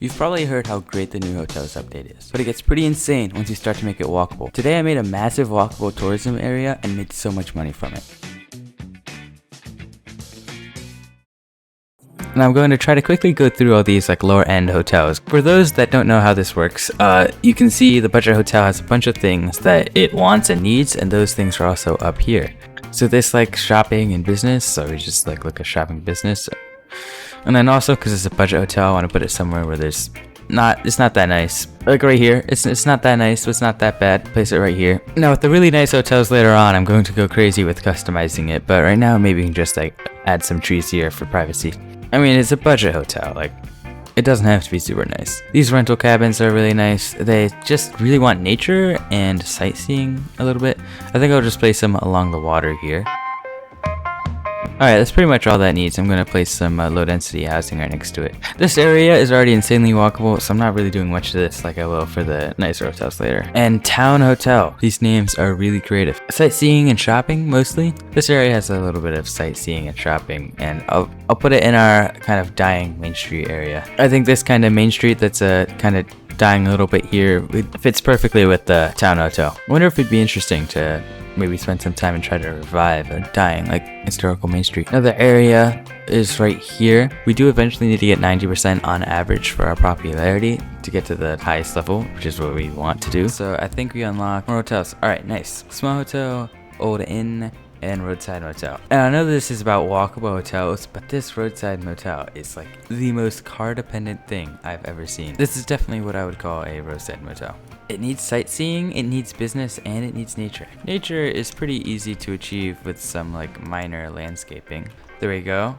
You've probably heard how great the new hotel's update is, but it gets pretty insane once you start to make it walkable. Today I made a massive walkable tourism area and made so much money from it. And I'm going to try to quickly go through all these lower end hotels. For those that don't know how this works, you can see the budget hotel has a bunch of things that it wants and needs, and those things are also up here. So this shopping and business, so we just look at shopping business. And then also, because it's a budget hotel, I want to put it somewhere where it's not that nice. Like right here, it's not that nice, but it's not that bad. Place it right here. Now with the really nice hotels later on, I'm going to go crazy with customizing it, but right now maybe we can just add some trees here for privacy. I mean, it's a budget hotel, it doesn't have to be super nice. These rental cabins are really nice. They just really want nature and sightseeing a little bit. I think I'll just place them along the water here. Alright, that's pretty much all that needs. I'm going to place some low density housing right next to it. This area is already insanely walkable, so I'm not really doing much to this like I will for the nicer hotels later. And Town Hotel. These names are really creative. Sightseeing and shopping, mostly. This area has a little bit of sightseeing and shopping, and I'll put it in our kind of dying Main Street area. I think this kind of Main Street that's kind of dying a little bit here, it fits perfectly with the Town Hotel. I wonder if it'd be interesting to maybe spend some time and try to revive a dying historical Main Street. Another area is right here. We do eventually need to get 90% on average for our popularity to get to the highest level, which is what we want to do. So I think we unlock more hotels. Alright, nice. Small hotel, old inn, and roadside motel. And I know this is about walkable hotels, but this roadside motel is the most car dependent thing I've ever seen. This is definitely what I would call a roadside motel. It needs sightseeing, it needs business, and it needs nature. Nature is pretty easy to achieve with some minor landscaping. There we go.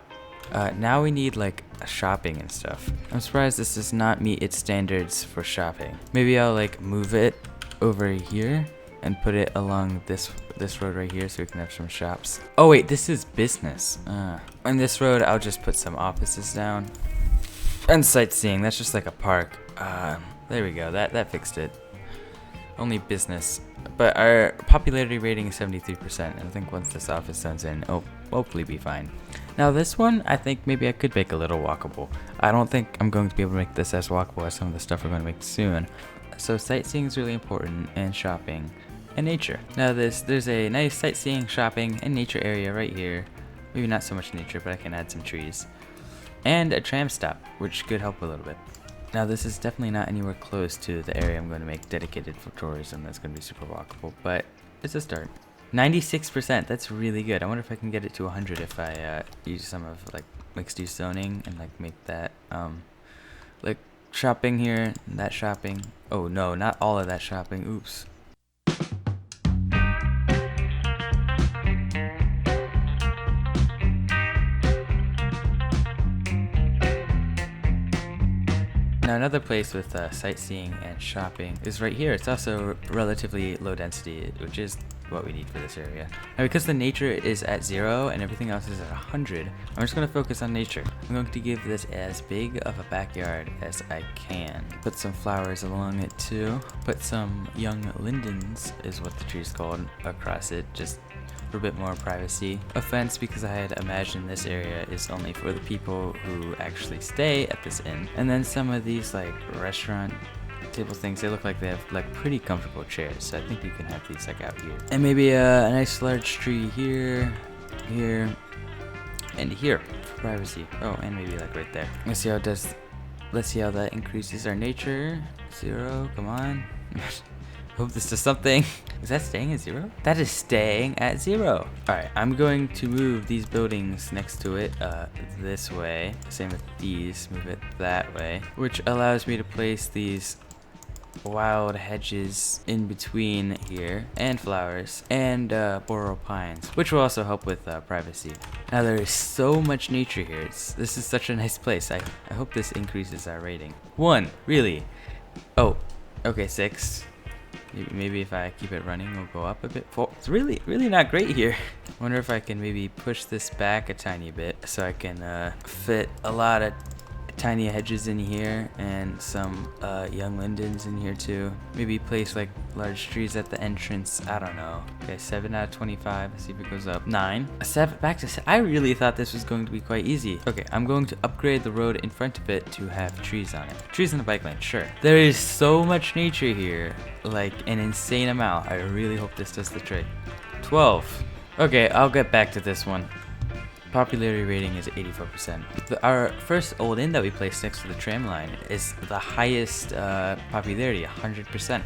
Now we need shopping and stuff. I'm surprised this does not meet its standards for shopping. Maybe I'll move it over here and put it along this road right here so we can have some shops. Oh wait, this is business. On this road, I'll just put some offices down. And sightseeing, that's just a park. There we go, that fixed it. Only business. But our popularity rating is 73%, and I think once this office zones in, it'll hopefully be fine. Now this one, I think maybe I could make a little walkable. I don't think I'm going to be able to make this as walkable as some of the stuff we're going to make soon. So sightseeing is really important, and shopping, and nature. Now there's a nice sightseeing, shopping, and nature area right here. Maybe not so much nature, but I can add some trees. And a tram stop, which could help a little bit. Now this is definitely not anywhere close to the area I'm going to make dedicated for tourism that's going to be super walkable, but it's a start. 96%, that's really good. I wonder if I can get it to 100 if I use some of mixed use zoning and make that shopping here, and that shopping. Oh no, not all of that shopping, oops. Now another place with sightseeing and shopping is right here. It's also relatively low density, which is what we need for this area. Now because the nature is at 0 and everything else is at 100, I'm just going to focus on nature. I'm going to give this as big of a backyard as I can. Put some flowers along it too. Put some young lindens, is what the tree is called, across it, just for a bit more privacy. A fence, because I had imagined this area is only for the people who actually stay at this inn. And then some of these restaurant table things, they look like they have pretty comfortable chairs, so I think you can have these out here. And maybe a nice large tree here, here, and here for privacy. Oh, and maybe right there. Let's see how that increases our nature. 0, come on. Hope this does something. Is that staying at 0? That is staying at 0. Alright, I'm going to move these buildings next to it this way. Same with these, move it that way. Which allows me to place these wild hedges in between here, and flowers, and boreal pines, which will also help with privacy. Now there is so much nature here. This is such a nice place. I hope this increases our rating. 1, really? Oh, okay, 6. Maybe if I keep it running, it'll go up a bit. 4. It's really not great here. I wonder if I can maybe push this back a tiny bit so I can fit a lot of tiny hedges in here and some young lindens in here too. Maybe place like large trees at the entrance. I don't know. Okay, 7 out of 25. Let's see if it goes up. 9. 7. Back to 7. I really thought this was going to be quite easy. Okay, I'm going to upgrade the road in front of it to have trees on it. Trees in the bike lane, sure. There is so much nature here, like an insane amount. I really hope this does the trick. 12. Okay, I'll get back to this one. Popularity rating is 84%. Our first old inn that we placed next to the tram line is the highest popularity, 100%.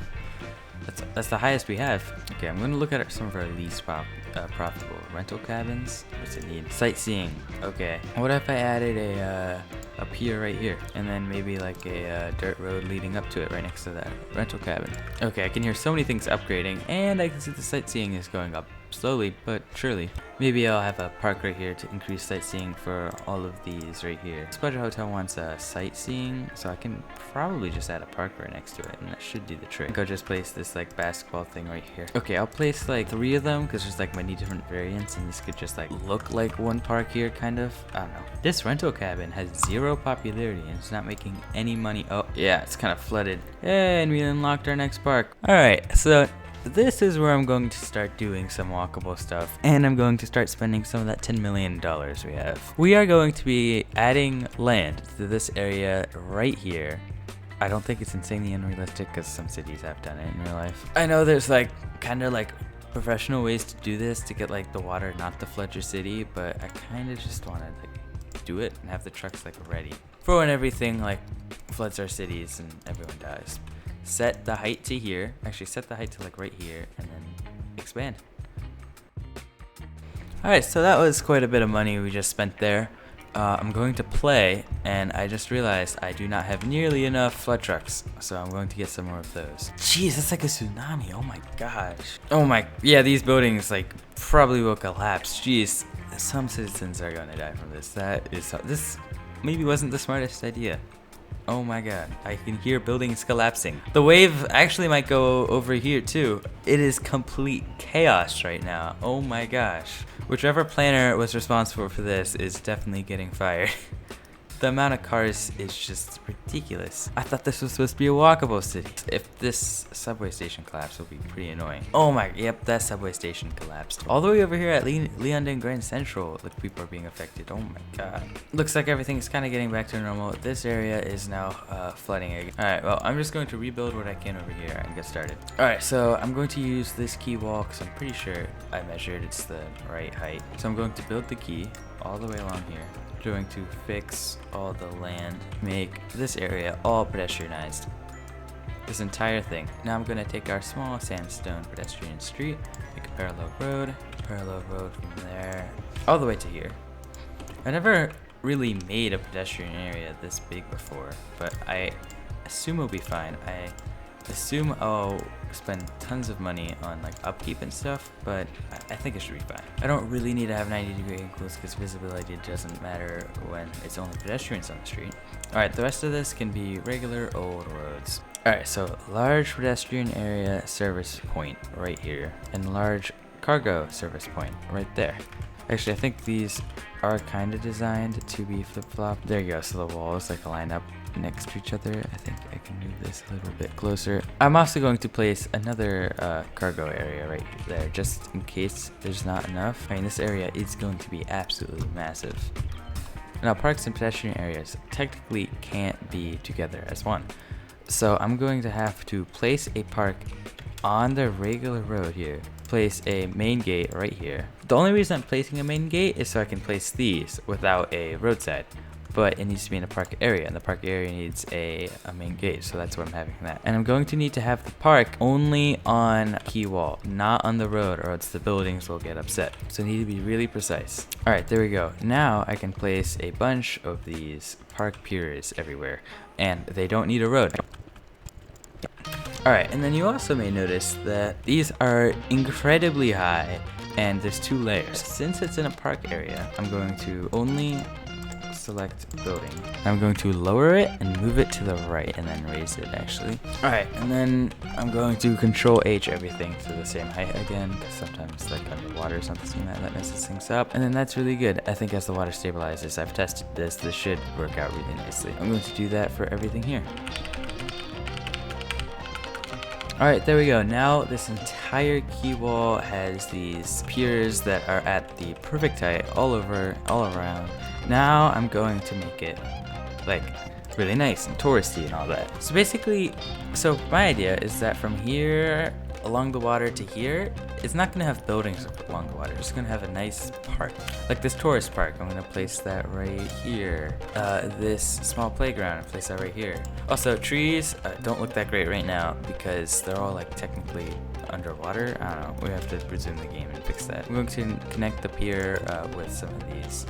That's the highest we have. Okay, I'm gonna look at some of our least profitable rental cabins. What's it need? Sightseeing. Okay. What if I added a pier right here, and then maybe like a dirt road leading up to it right next to that rental cabin? Okay, I can hear so many things upgrading, and I can see the sightseeing is going up slowly but surely. Maybe I'll have a park right here to increase sightseeing for all of these right here. This budget hotel wants sightseeing, so I can probably just add a park right next to it, and that should do the trick. I think I'll just place this like basketball thing right here. Okay, I'll place like 3 of them because there's like many different variants, and this could just like look like one park here, kind of. I don't know. This rental cabin has 0 popularity and it's not making any money. Oh yeah, it's kind of flooded. Yay, and we unlocked our next park. All right, so this is where I'm going to start doing some walkable stuff, and I'm going to start spending some of that $10 million we have. We are going to be adding land to this area right here. I don't think it's insanely unrealistic because some cities have done it in real life. I know there's like kind of like professional ways to do this to get like the water not to flood your city, but I kind of just want to like do it and have the trucks like ready for when everything like floods our cities and everyone dies. Set the height to here. Actually, set the height to like right here, and then expand. Alright, so that was quite a bit of money we just spent there. I'm going to play, and I just realized I do not have nearly enough flood trucks, so I'm going to get some more of those. Jeez, that's like a tsunami. Oh my gosh. Oh my, yeah, these buildings like probably will collapse. Jeez, some citizens are going to die from this. This maybe wasn't the smartest idea. Oh my god, I can hear buildings collapsing. The wave actually might go over here too. It is complete chaos right now. Oh my gosh. Whichever planner was responsible for this is definitely getting fired. The amount of cars is just ridiculous. I thought this was supposed to be a walkable city. If this subway station collapsed, it'll be pretty annoying. Oh my, yep, that subway station collapsed. All the way over here at Leondon Grand Central, look, people are being affected. Oh my god. Looks like everything's kind of getting back to normal. This area is now flooding again. Alright, well, I'm just going to rebuild what I can over here and get started. Alright, so I'm going to use this key wall because I'm pretty sure I measured it's the right height. So I'm going to build the key all the way along here. Going to fix all the land, make this area all pedestrianized, this entire thing. Now I'm going to take our small sandstone pedestrian street, make a parallel road from there all the way to here. I never really made a pedestrian area this big before, but I assume it'll be fine. I assume I'll spend tons of money on like upkeep and stuff, but I think it should be fine. I don't really need to have 90-degree angles because visibility doesn't matter when it's only pedestrians on the street. Alright, the rest of this can be regular old roads. Alright, so large pedestrian area service point right here, and large cargo service point right there. Actually, I think these are kind of designed to be flip-flop. There you go, so the walls like line up next to each other. I think I can move this a little bit closer. I'm also going to place another cargo area right there, just in case there's not enough. I mean, this area is going to be absolutely massive. Now, parks and pedestrian areas technically can't be together as one. So I'm going to have to place a park on the regular road here. Place a main gate right here. The only reason I'm placing a main gate is so I can place these without a roadside. But it needs to be in a park area, and the park area needs a main gate, so that's why I'm having that. And I'm going to need to have the park only on key wall, not on the road, or else the buildings will get upset. So I need to be really precise. Alright, there we go. Now I can place a bunch of these park piers everywhere, and they don't need a road. Alright, and then you also may notice that these are incredibly high, and there's 2 layers. Since it's in a park area, I'm going to only select building. I'm going to lower it and move it to the right and then raise it actually. Alright, and then I'm going to Control H everything to the same height again, because sometimes like underwater or something that messes things up. And then that's really good. I think as the water stabilizes, I've tested this should work out really nicely. I'm going to do that for everything here. Alright, there we go. Now this entire quay wall has these piers that are at the perfect height all around. Now I'm going to make it like really nice and touristy and all that. So basically, my idea is that from here along the water to here, it's not going to have buildings along the water. It's going to have a nice park, like this tourist park. I'm going to place that right here. This small playground, I'll place that right here. Also, trees don't look that great right now because they're all like technically underwater. I don't know. We have to resume the game and fix that. I'm going to connect the pier with some of these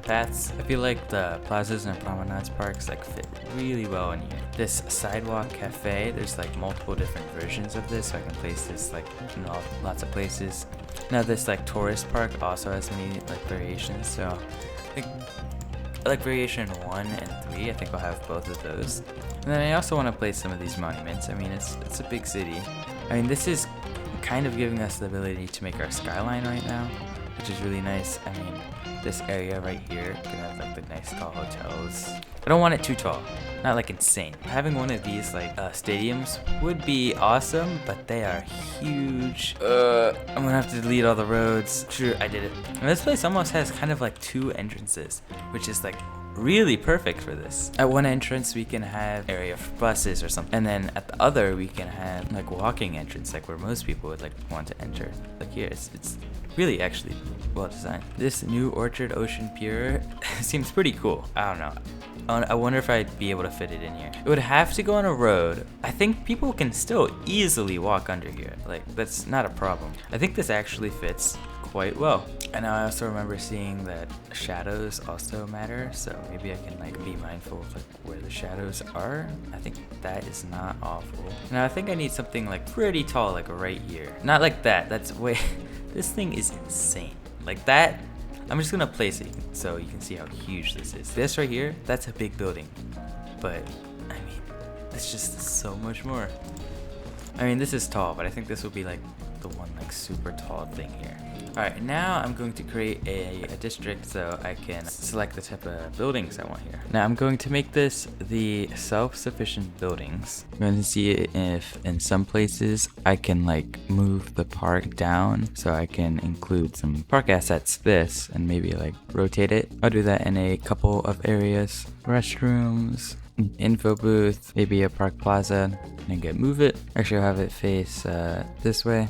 paths. I feel like the plazas and promenades parks like fit really well in here. This sidewalk cafe, there's like multiple different versions of this, so I can place this like in lots of places. Now this like tourist park also has many like variations, so I like variation 1 and 3. I think I'll have both of those. And then I also want to place some of these monuments. I mean, it's a big city. I mean, this is kind of giving us the ability to make our skyline right now, which is really nice. I mean, this area right here can have like the nice tall hotels. I don't want it too tall, not like insane. Having one of these like stadiums would be awesome, but they are huge. I'm gonna have to delete all the roads. Sure, I did it. And this place almost has kind of like 2 entrances, which is like really perfect for this. At one entrance we can have area for buses or something, and then at the other we can have like walking entrance, like where most people would like want to enter. Like here, it's really actually well designed. This new Orchard Ocean Pier seems pretty cool. I don't know. I wonder if I'd be able to fit it in here. It would have to go on a road. I think people can still easily walk under here. Like, that's not a problem. I think this actually fits quite well. And I also remember seeing that shadows also matter, so maybe I can like be mindful of like where the shadows are. I think that is not awful. Now I think I need something like pretty tall, like right here. Not like that. That's way. This thing is insane. Like that. I'm just gonna place it so you can see how huge this is. This right here, that's a big building, but I mean, it's just so much more. I mean, this is tall, but I think this will be like the one like super tall thing here. Alright, now I'm going to create a district so I can select the type of buildings I want here. Now I'm going to make this the self-sufficient buildings. I'm going to see if in some places I can like move the park down so I can include some park assets, this, and maybe like rotate it. I'll do that in a couple of areas. Restrooms, info booth, maybe a park plaza, and move it. Actually, I'll have it face this way.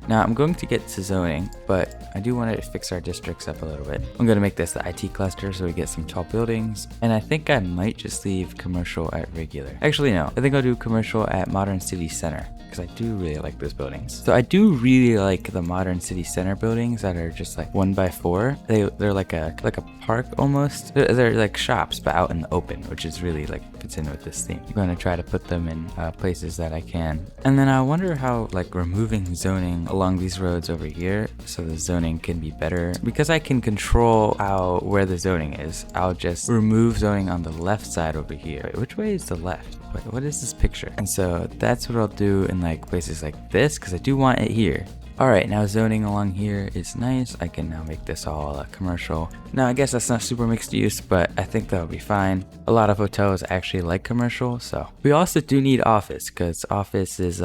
Now I'm going to get to zoning, but I do want to fix our districts up a little bit. I'm going to make this the IT cluster so we get some tall buildings, and I think I might just leave commercial at regular. Actually no, I think I'll do commercial at Modern City Center, because I do really like those buildings. So I do really like the Modern City Center buildings that are just like 1x4. They're like a park almost. They're like shops but out in the open, which is really like fits in with this theme. I'm going to try to put them in places that I can. And then I wonder how like removing zoning along these roads over here so the zoning can be better. Because I can control where the zoning is, I'll just remove zoning on the left side over here. Wait, which way is the left? What is this picture? And so that's what I'll do in like places like this, because I do want it here. Alright, now zoning along here is nice. I can now make this all commercial. Now I guess that's not super mixed use, but I think that'll be fine. A lot of hotels actually like commercial, so. We also do need office, because office is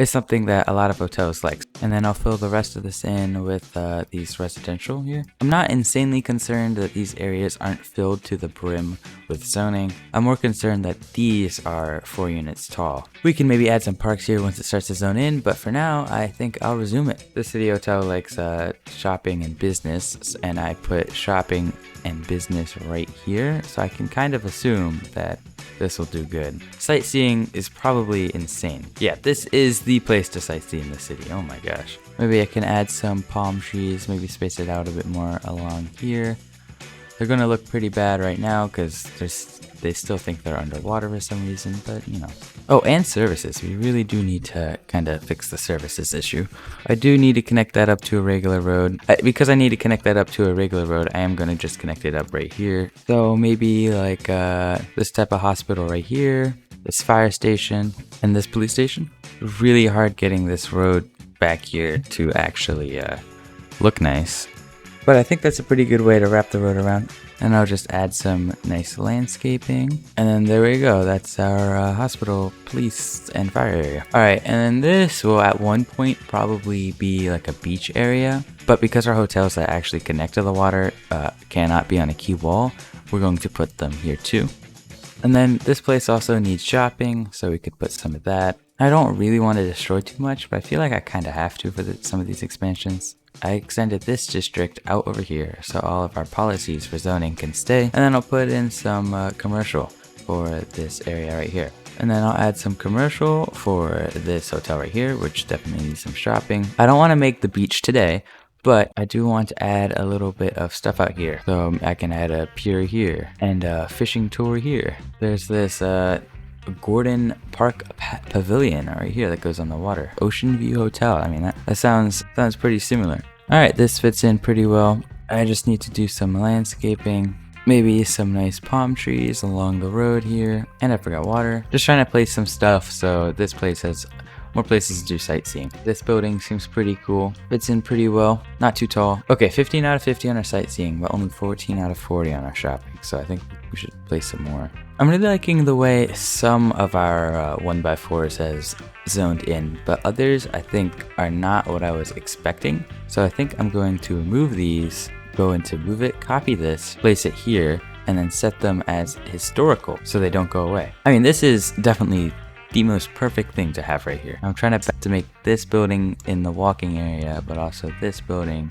something that a lot of hotels like. And then I'll fill the rest of this in with these residential here. I'm not insanely concerned that these areas aren't filled to the brim with zoning. I'm more concerned that these are 4 units tall. We can maybe add some parks here once it starts to zone in, but for now, I think I'll resume it. The city hotel likes shopping and business, and I put shopping and business right here, so I can kind of assume that this will do good. Sightseeing is probably insane. Yeah, this is the place to sightsee in the city. Oh my gosh. Maybe I can add some palm trees, maybe space it out a bit more along here. They're gonna look pretty bad right now because they still think they're underwater for some reason, but you know. Oh, and services. We really do need to kind of fix the services issue. I do need to connect that up to a regular road. Because I need to connect that up to a regular road, I am gonna just connect it up right here. So maybe like this type of hospital right here, this fire station, and this police station. Really hard getting this road back here to actually look nice. But I think that's a pretty good way to wrap the road around. And I'll just add some nice landscaping. And then there we go. That's our hospital, police, and fire area. Alright, and then this will at one point probably be like a beach area. But because our hotels that actually connect to the water cannot be on a quay wall, we're going to put them here too. And then this place also needs shopping, so we could put some of that. I don't really want to destroy too much, but I feel like I kind of have to for some of these expansions. I extended this district out over here, so all of our policies for zoning can stay. And then I'll put in some commercial for this area right here. And then I'll add some commercial for this hotel right here, which definitely needs some shopping. I don't want to make the beach today, but I do want to add a little bit of stuff out here. So I can add a pier here and a fishing tour here. There's this Gordon Park Pavilion right here that goes on the water. Ocean View Hotel. I mean, that sounds pretty similar. Alright, this fits in pretty well. I just need to do some landscaping. Maybe some nice palm trees along the road here. And I forgot water. Just trying to place some stuff so this place has more places to do sightseeing. This building seems pretty cool. Fits in pretty well. Not too tall. Okay, 15 out of 50 on our sightseeing, but only 14 out of 40 on our shopping. So I think we should place some more. I'm really liking the way some of our 1x4s has zoned in, but others I think are not what I was expecting. So I think I'm going to remove these, go into move it, copy this, place it here, and then set them as historical so they don't go away. I mean, this is definitely the most perfect thing to have right here. I'm trying to make this building in the walking area, but also this building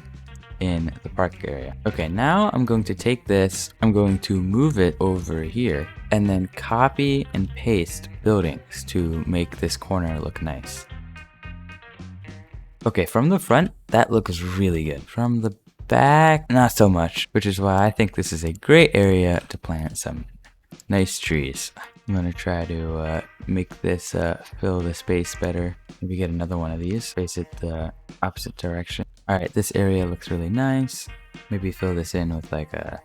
in the park area. Okay, now I'm going to take this, I'm going to move it over here, and then copy and paste buildings to make this corner look nice. Okay, from the front, that looks really good. From the back, not so much, which is why I think this is a great area to plant some nice trees. I'm gonna try to make this fill the space better. Maybe get another one of these, face it the opposite direction. Alright, this area looks really nice. Maybe fill this in with like a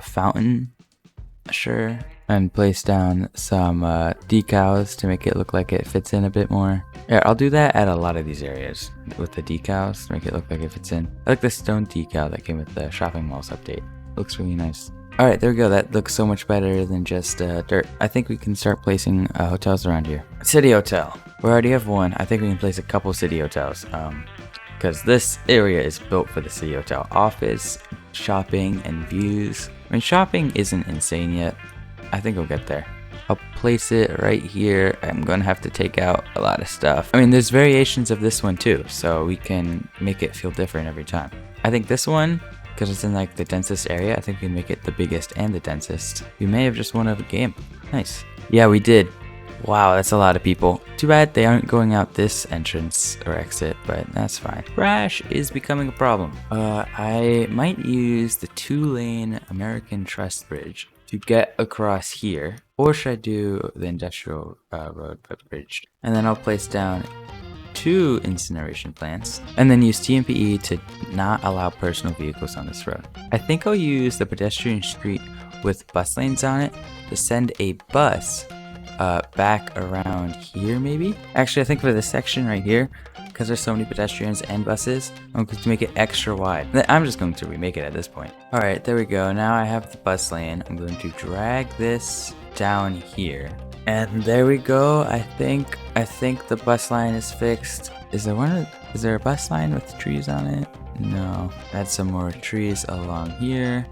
fountain, sure. And place down some decals to make it look like it fits in a bit more. Yeah, I'll do that at a lot of these areas with the decals to make it look like it fits in. I like the stone decal that came with the shopping malls update. Looks really nice. Alright, there we go. That looks so much better than just dirt. I think we can start placing hotels around here. City Hotel. We already have one. I think we can place a couple city hotels. Because this area is built for the city hotel. Office, shopping, and views. I mean, shopping isn't insane yet. I think we'll get there. I'll place it right here. I'm going to have to take out a lot of stuff. I mean, there's variations of this one too, so we can make it feel different every time. I think this one, because it's in like the densest area, I think we can make it the biggest and the densest. We may have just won a game. Nice. Yeah, we did. Wow, that's a lot of people. Too bad they aren't going out this entrance or exit, but that's fine. Crash is becoming a problem. I might use the 2-lane American Trust Bridge to get across here. Or should I do the industrial road bridge? And then I'll place down 2 incineration plants, and then use TMPE to not allow personal vehicles on this road. I think I'll use the pedestrian street with bus lanes on it to send a bus back around here maybe? Actually, I think for this section right here, because there's so many pedestrians and buses, I'm going to make it extra wide. I'm just going to remake it at this point. Alright, there we go. Now I have the bus lane. I'm going to drag this down here. And there we go. I think the bus line is fixed. Is there a bus line with trees on it? No. Add some more trees along here.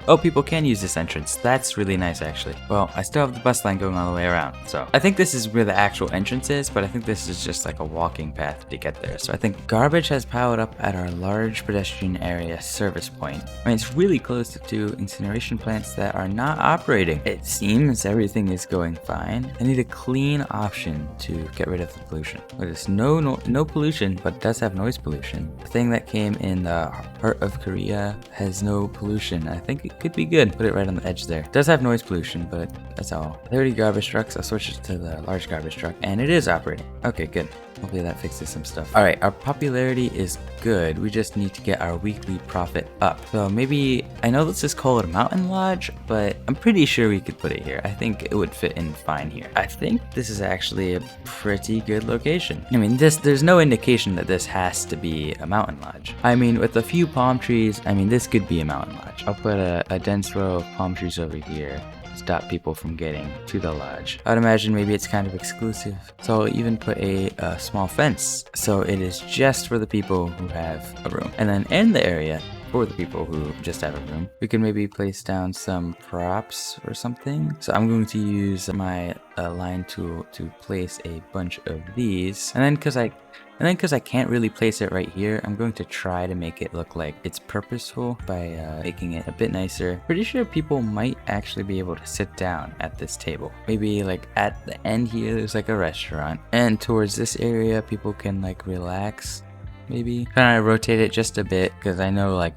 Oh, people can use this entrance. That's really nice, actually. Well, I still have the bus line going all the way around, so I think this is where the actual entrance is, but I think this is just like a walking path to get there. So I think garbage has piled up at our large pedestrian area service point. I mean, it's really close to 2 incineration plants that are not operating. It seems everything is going fine. I need a clean option to get rid of the pollution. There's no pollution, but it does have noise pollution. The thing that came in the heart of Korea has no pollution and I think it could be good. Put it right on the edge there. It does have noise pollution, but that's all. 30 garbage trucks. I'll switch it to the large garbage truck, and it is operating. Okay, good. Hopefully that fixes some stuff. All right, our popularity is good. We just need to get our weekly profit up. So maybe, I know this is called a mountain lodge, but I'm pretty sure we could put it here. I think it would fit in fine here. I think this is actually a pretty good location. I mean, there's no indication that this has to be a mountain lodge. I mean, with a few palm trees, I mean, this could be a mountain lodge. I'll put a dense row of palm trees over here. Stop people from getting to the lodge. I'd imagine maybe it's kind of exclusive. So I'll even put a small fence. So it is just for the people who have a room. And then in the area, for the people who just have a room, we can maybe place down some props or something. So I'm going to use my line tool to place a bunch of these. And then because I can't really place it right here, I'm going to try to make it look like it's purposeful by making it a bit nicer. Pretty sure people might actually be able to sit down at this table. Maybe like at the end here, there's like a restaurant. And towards this area, people can like relax. Maybe kind of rotate it just a bit, because I know like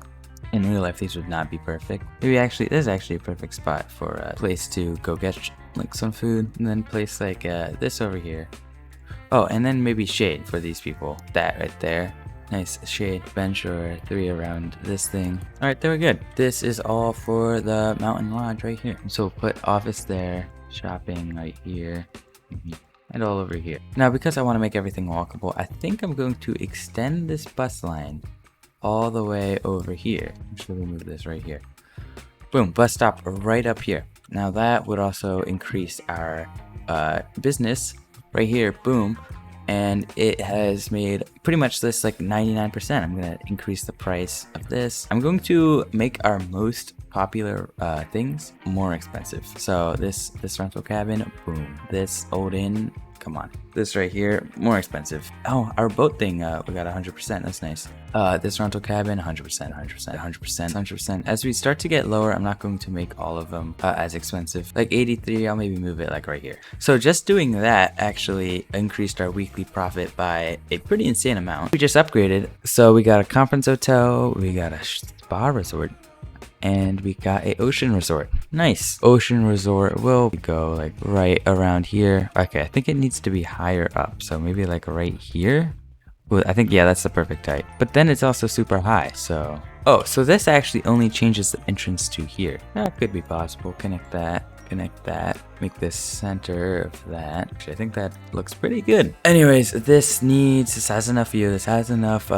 in real life these would not be perfect. Maybe actually this is actually a perfect spot for a place to go get like some food, and then place like this over here. Oh, and then maybe shade for these people. That right there. Nice shade bench or 3 around this thing. All right, there we're good. This is all for the mountain lodge right here. So put office there, shopping right here. And all over here. Now, because I want to make everything walkable, I think I'm going to extend this bus line all the way over here. Actually, remove this right here. Boom, bus stop right up here. Now that would also increase our business right here. Boom. And it has made pretty much this like 99%. I'm going to increase the price of this. I'm going to make our most popular things more expensive. So this rental cabin, boom. This old inn, come on. This right here, more expensive. Oh, our boat thing, we got 100%. That's nice. This rental cabin, 100%, 100%, 100%, 100%. As we start to get lower, I'm not going to make all of them as expensive. Like 83, I'll maybe move it like right here. So just doing that actually increased our weekly profit by a pretty insane amount. We just upgraded. So we got a conference hotel, we got a spa resort, and we got a ocean resort. Nice. Ocean resort will go like right around here. Okay, I think it needs to be higher up. So maybe like right here. Well, I think, yeah, that's the perfect height. But then it's also super high, so. Oh, so this actually only changes the entrance to here. That could be possible. Connect that. Make this center of that. Actually, I think that looks pretty good. Anyways, this has enough view. This has enough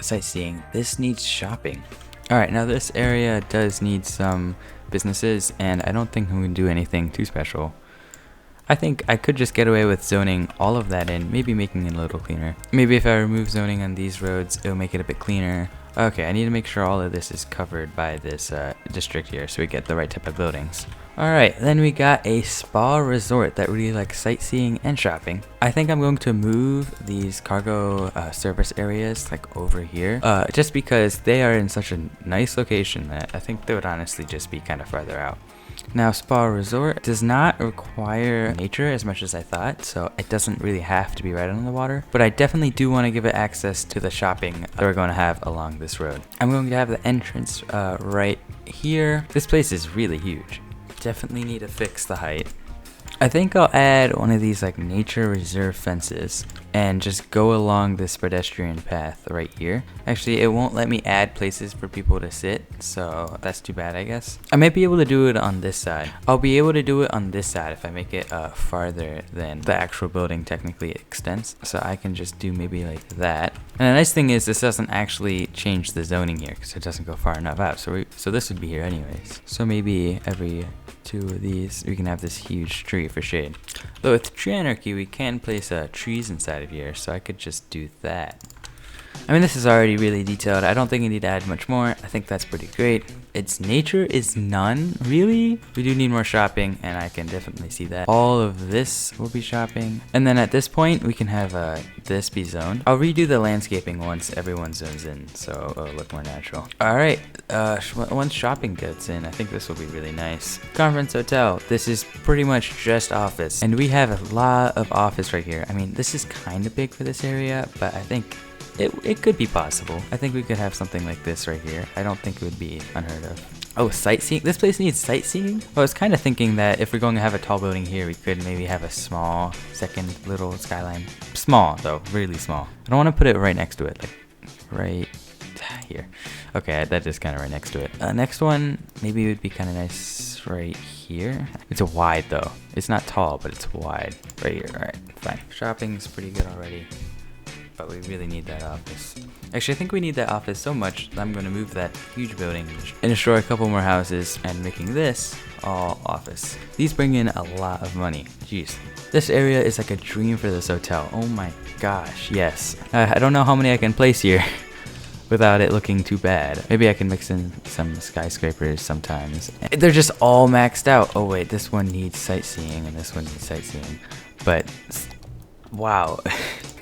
sightseeing. This needs shopping. Alright, now this area does need some businesses, and I don't think we can do anything too special. I think I could just get away with zoning all of that in, maybe making it a little cleaner. Maybe if I remove zoning on these roads, it'll make it a bit cleaner. Okay, I need to make sure all of this is covered by this district here, so we get the right type of buildings. Alright, then we got a spa resort that really likes sightseeing and shopping. I think I'm going to move these cargo service areas like over here, just because they are in such a nice location that I think they would honestly just be kind of farther out. Now, spa resort does not require nature as much as I thought, so it doesn't really have to be right on the water, but I definitely do want to give it access to the shopping that we're going to have along this road. I'm going to have the entrance right here. This place is really huge. Definitely need to fix the height. I think I'll add one of these like nature reserve fences and just go along this pedestrian path right here. Actually, it won't let me add places for people to sit, so that's too bad, I guess. I might be able to do it on this side. I'll be able to do it on this side if I make it farther than the actual building technically extends. So I can just do maybe like that. And the nice thing is this doesn't actually change the zoning here because it doesn't go far enough out. So this would be here anyways. So maybe every 2 of these, we can have this huge tree for shade. Though with tree anarchy, we can place trees inside of here, so I could just do that. I mean, this is already really detailed. I don't think I need to add much more. I think that's pretty great. Its nature is none, really. We do need more shopping, and I can definitely see that. All of this will be shopping. And then at this point, we can have this be zoned. I'll redo the landscaping once everyone zones in, so it'll look more natural. All right, once shopping gets in, I think this will be really nice. Conference hotel. This is pretty much just office, and we have a lot of office right here. I mean, this is kind of big for this area, but I think it could be possible. I think we could have something like this right here. I don't think it would be unheard of. Oh, sightseeing? This place needs sightseeing? I was kind of thinking that if we're going to have a tall building here, we could maybe have a small second little skyline. Small, though. Really small. I don't want to put it right next to it. Like, right here. Okay, that is kind of right next to it. Next one, maybe it would be kind of nice right here. It's a wide, though. It's not tall, but it's wide. Right here. All right, fine. Shopping's pretty good already. But we really need that office. Actually, I think we need that office so much that I'm going to move that huge building and destroy a couple more houses and making this all office. These bring in a lot of money. Jeez. This area is like a dream for this hotel. Oh my gosh, yes. I don't know how many I can place here without it looking too bad. Maybe I can mix in some skyscrapers sometimes. They're just all maxed out. Oh wait, this one needs sightseeing and this one needs sightseeing. But, wow.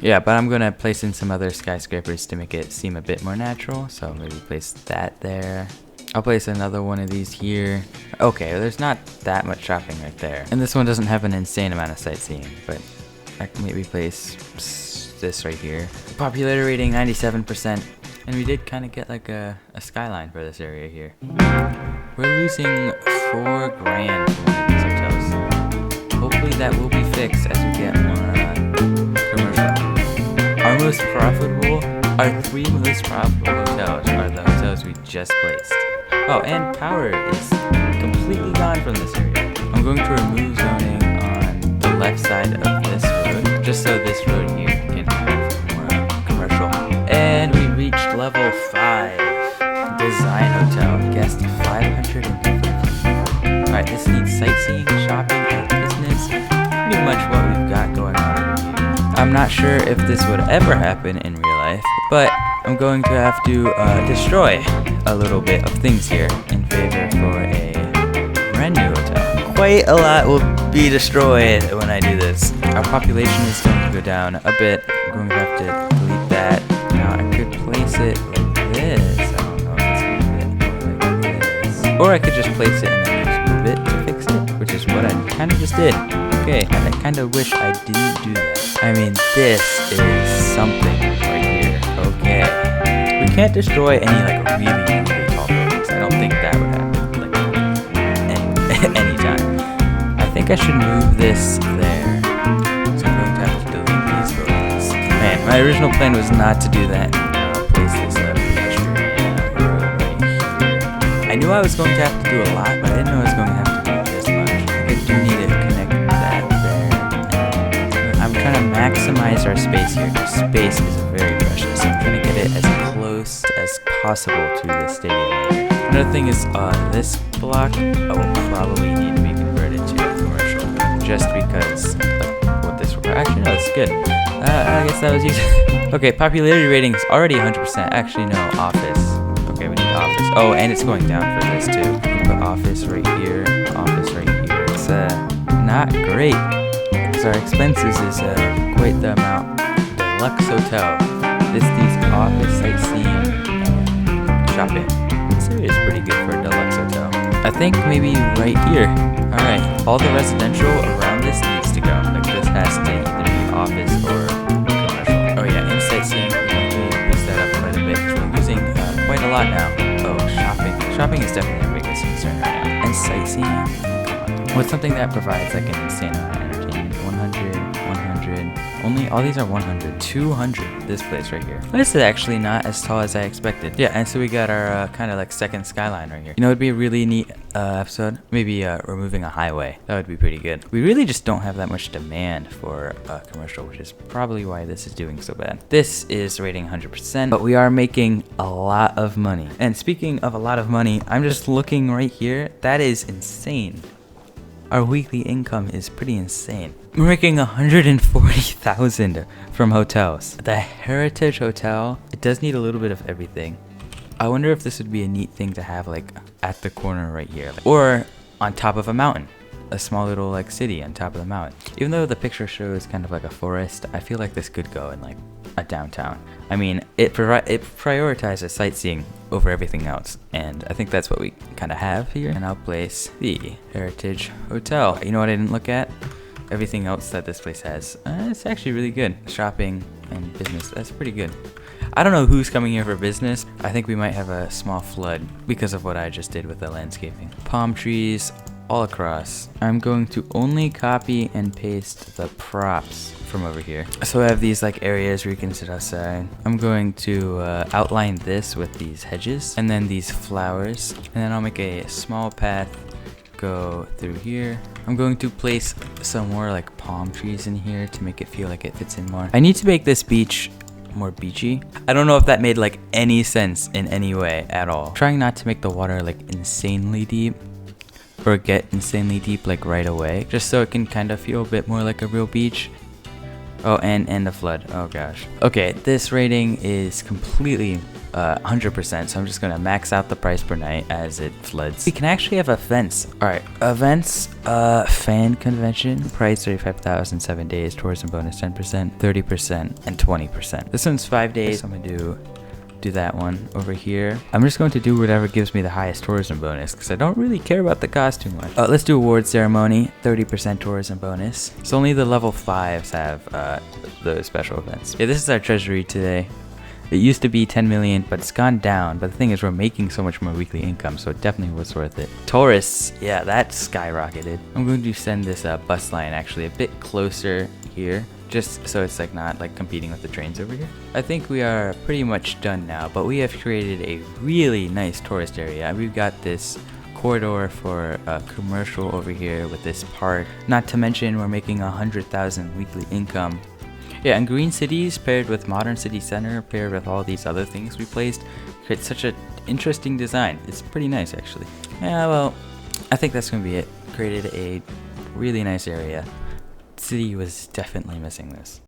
Yeah, but I'm gonna place in some other skyscrapers to make it seem a bit more natural. So maybe place that there. I'll place another one of these here. Okay, there's not that much shopping right there. And this one doesn't have an insane amount of sightseeing, but I can maybe place this right here. Popularity rating 97%. And we did kind of get like a skyline for this area here. We're losing $4 grand from one of these hotels. Hopefully that will be fixed as we get more commercial. Our most profitable, our 3 most profitable hotels are the hotels we just placed. Oh, and power is completely gone from this area. I'm going to remove zoning on the left side of this road, just so this road here can have more commercial. And we reached level 5, design hotel, guest 550. Alright, this needs sightseeing, shopping, and business. Pretty much what we've got going on over here. I'm not sure if this would ever happen in real life, but I'm going to have to destroy a little bit of things here in favor for a brand new hotel. Quite a lot will be destroyed when I do this. Our population is going to go down a bit. I'm going to have to delete that. Now I could place it like this. I don't know if it's going to fit like this. Or I could just place it and then just move it to fix it, which is what I kind of just did. Okay, I kind of wish I didn't do that. I mean, this is something right here. Okay. We can't destroy any like really tall buildings. I don't think that would happen like anytime. I think I should move this there. So I'm going to have to delete these buildings. Man, my original plan was not to do that. I'll place this pedestrian road right here. I knew I was going to have to do a lot, but I didn't know I was going to have to do this much. I do need to connect that there. I'm trying to maximize our space here. Space is very precious. I'm trying to get it as close as possible to the stadium. Another thing is this block will probably need to be converted to commercial, just because what this requires. Actually, no, it's good. I guess that was easy. Okay, popularity rating is already 100%. Actually, no, office. Okay, we need office. Oh, and it's going down for this too. We put office right here, office right here. It's not great, because our expenses is quite the amount. Deluxe hotel. This needs office, sightseeing, and shopping. This area is pretty good for a deluxe hotel. I think maybe right here. Alright, all the residential around this needs to go. Like this has to either be office or commercial. Oh yeah, and sightseeing, we're going to boost that up quite a bit because we're losing quite a lot now. Oh, shopping. Shopping is definitely our biggest concern right now. And sightseeing. What's something that provides like an insane amount of entertainment? 100, 100. Only, all these are 100. 200. This place right here. This is actually not as tall as I expected. Yeah, and so we got our kind of like second skyline right here. You know, it'd be a really neat episode. Maybe removing a highway. That would be pretty good. We really just don't have that much demand for a commercial, which is probably why this is doing so bad. This is rating 100%, but we are making a lot of money. And speaking of a lot of money, I'm just looking right here. That is insane. Our weekly income is pretty insane. We're making $140,000 from hotels. The Heritage Hotel, it does need a little bit of everything. I wonder if this would be a neat thing to have like at the corner right here, or on top of a mountain. A small little like city on top of the mountain. Even though the picture shows kind of like a forest, I feel like this could go in like a downtown. I mean, it prioritizes sightseeing over everything else, and I think that's what we kind of have here. And I'll place the Heritage Hotel. You know what I didn't look at? everything else that this place has, it's actually really good. Shopping and business, that's pretty good. I don't know who's coming here for business. I think we might have a small flood because of what I just did with the landscaping. Palm trees all across. I'm going to only copy and paste the props from over here. So I have these like areas where you can sit outside. I'm going to outline this with these hedges and then these flowers, and then I'll make a small path go through here. I'm going to place some more like palm trees in here to make it feel like it fits in more. I need to make this beach more beachy. I don't know if that made like any sense in any way at all. Trying not to make the water like insanely deep or get insanely deep like right away, just so it can kind of feel a bit more like a real beach. Oh, and the flood. Oh gosh. Okay, this rating is completely 100%, so I'm just gonna max out the price per night as it floods. We can actually have events. All right, events, fan convention, price 35,000, 7 days, tourism bonus 10%, 30%, and 20%. This one's 5 days, so I'm gonna do that one over here. I'm just going to do whatever gives me the highest tourism bonus because I don't really care about the cost too much. Let's do award ceremony, 30% tourism bonus. So only the level 5s have those special events. Yeah, this is our treasury today. It used to be 10 million, but it's gone down. But the thing is, we're making so much more weekly income, so it definitely was worth it. Tourists, yeah, that skyrocketed. I'm going to send this bus line actually a bit closer here, just so it's like not like competing with the trains over here. I think we are pretty much done now, but we have created a really nice tourist area. We've got this corridor for commercial over here with this park. Not to mention we're making 100,000 weekly income. Yeah, and Green Cities paired with Modern City Center paired with all these other things we placed create such an interesting design. It's pretty nice actually. Yeah, well, I think that's gonna be it. Created a really nice area. City was definitely missing this.